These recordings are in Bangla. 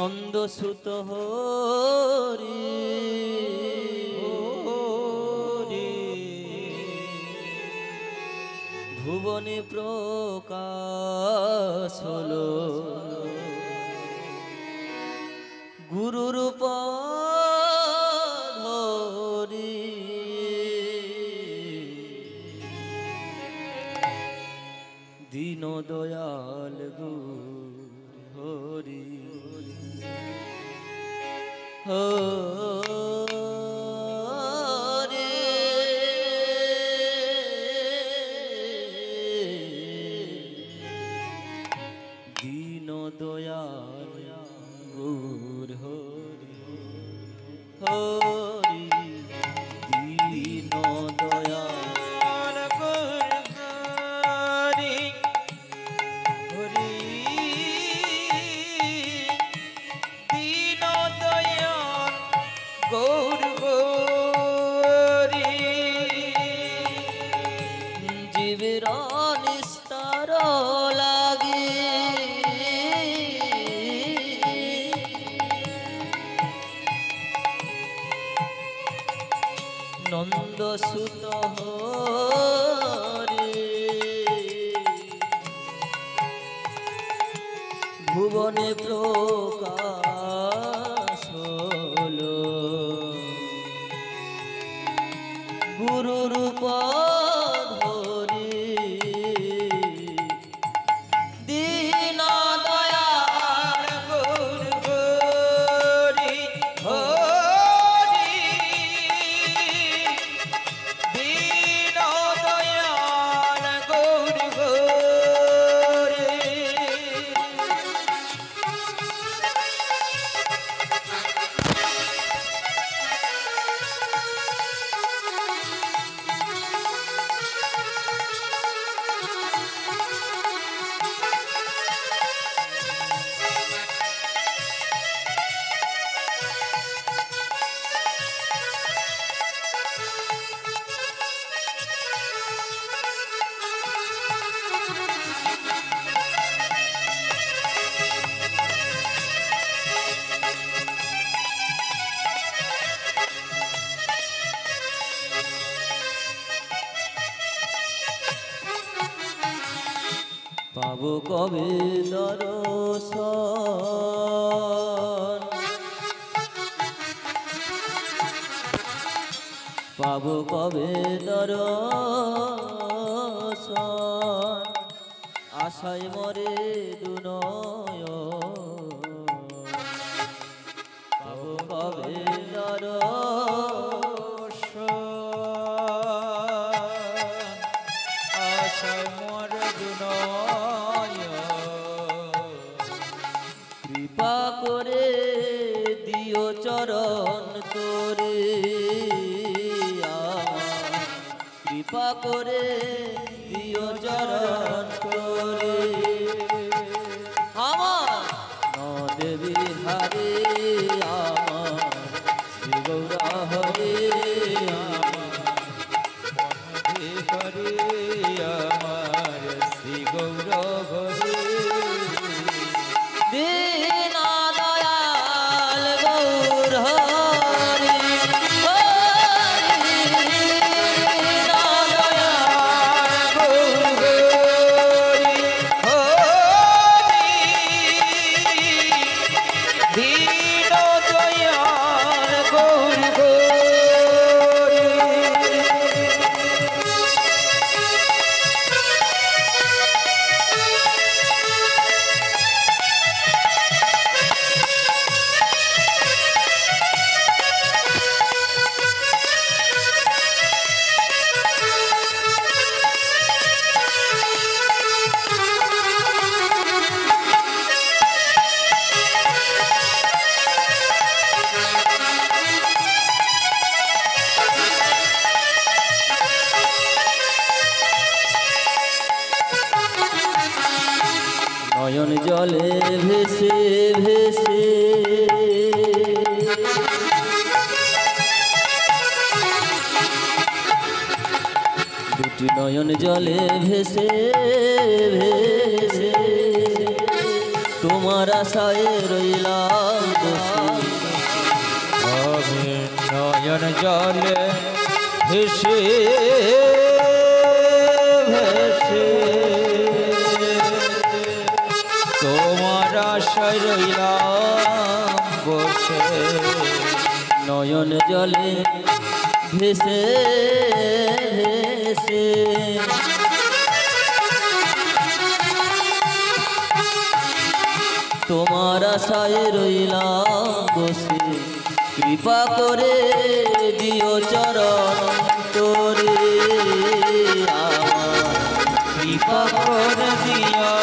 নন্দসুত হরি ভুবনে প্রকাশ হলো গুরুরূপ ধরি দীন দয়াল গুরু হরি হরি দীন দয়াল গুরু হরি হরি দীন দয়াল গুরু হরি হরি দীন দয়াল গৌর গৌরী জীবের নিস্তার লাগে নন্দসুত হরি ভুবনে প্রকাশ হলো গুরুরূপ ধরি দীন দয়াল গুরু হরি হরি দীন দয়াল গুরু হরি পাবো কবে দর্শন পাবো কবে দর্শন আশায় মরে দুনয়ন পাবো কবে দর্শন আশায় মরে কৃপা করে দিও চরণ তোরে কৃপা করে দিও চরণ তোরে আমার নদেবী হারে আমার শ্রী গৌরা হরে আমার হরে আমার শ্রী গৌরা হরে দীন দয়াল গৌর হরি হরি দীন দয়াল গৌর হরি হরি দীন দয়াল গৌর হরি নয়ন জলে ভেসে ভেসে দুটি নয়ন জলে ভেসে ভেসে তোমার আশায় রইলাম নয়ন জলে ভেসে ভেসে তোমার আশায় রইলাম বসে নয়ন জলে ভেসে ভেসে তোমার আশায় রইলাম বসে কৃপা করে দিও চরণ তোরে আমার কৃপা করে দিও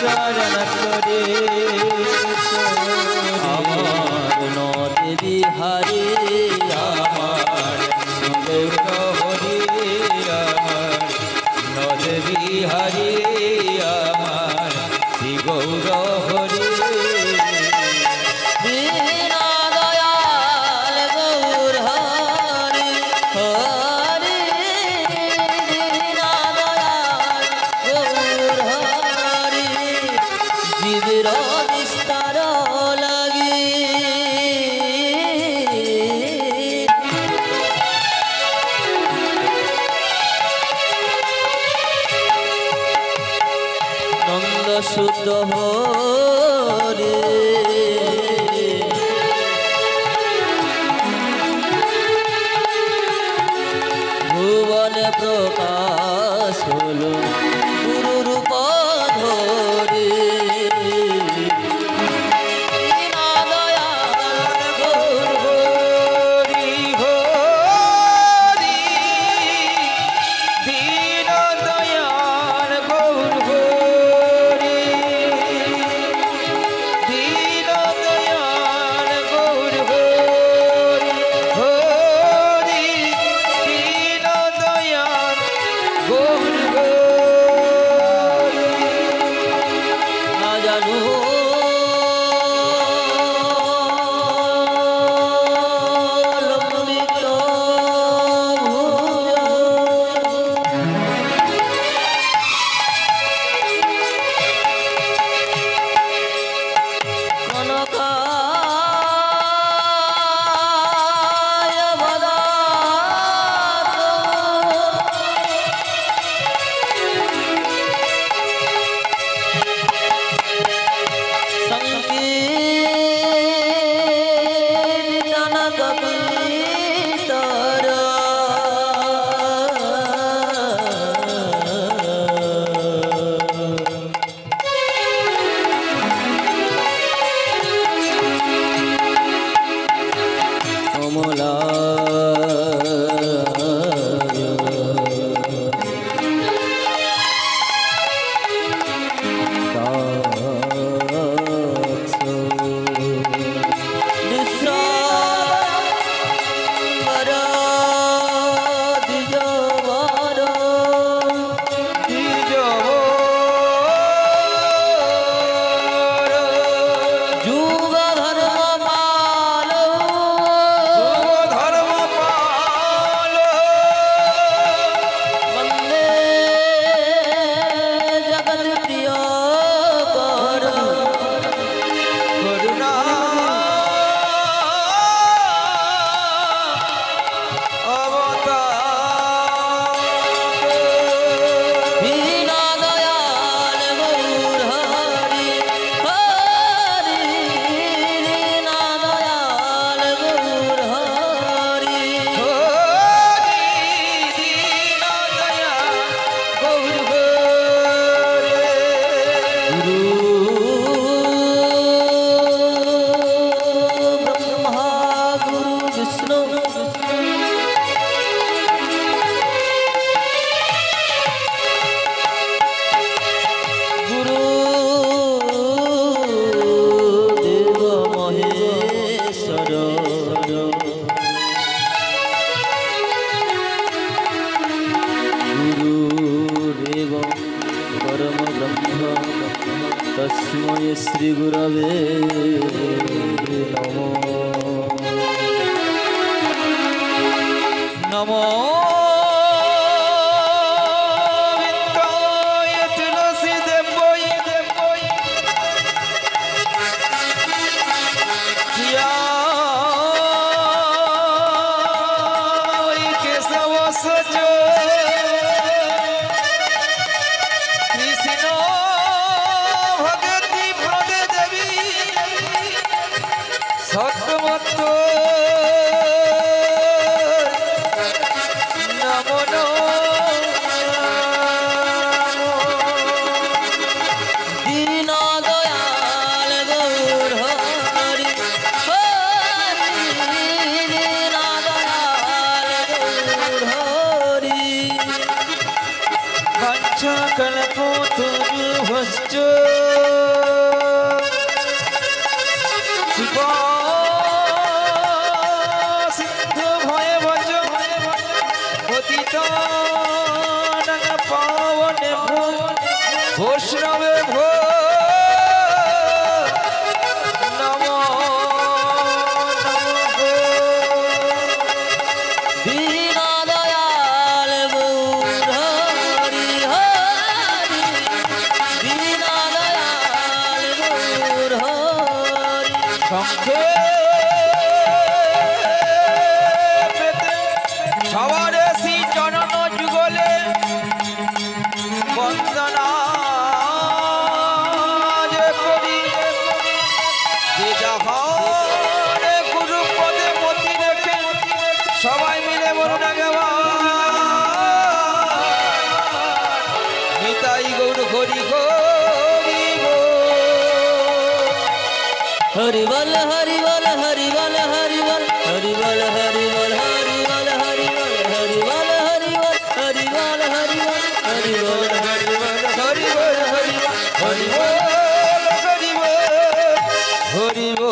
চরণ করে আমার নদে বিহারে আমার হরি আমার নদ বিহারী আমার শ্রী গৌর হরি বিনা দয়াল গৌর হরি হরি বিনা দয়াল গৌর হরি জীবের বিস্তার লাগি নন্দ শুদ্ধ হরে ভুবনে প্রকাশ হলো গুরু রূপ ধরে বিনা দয়াল গৌর হরি হরি দীন দয়াল গৌর হরি দীন দয়াল গৌর হরি হরি দীন দয়াল গৌর হরি না জানু লম্বিত ভুজ কনকায় বদাত সংকীর্তন কপিতর तस्मै श्री गुरवे नमो नमो विद्याय तुलसी देवोय সকল পুতুল ভস্য সিন্ধু ভয়ে ভজ পতিত পাবনে বৈষ্ণবে ভো দীনা দয়াল গৌর হরি হরি দীনা দয়াল গৌর হরি শঙ্খে সবার শ্রী চরণ যুগলে বন্দনা যে করি যে যাহারে গুরু পদে মতি রেখে সবাই মিলে বলুন নিতাই গৌর হরি হরি হরি বল হরি বল হরি বল হরি বল হরি বল হরি বল হরি বল হরি বল হরি বল হরি বল হরি বল হরি বল হরি বল হরি বল হরি বল হরি বল হরি বল হরি বল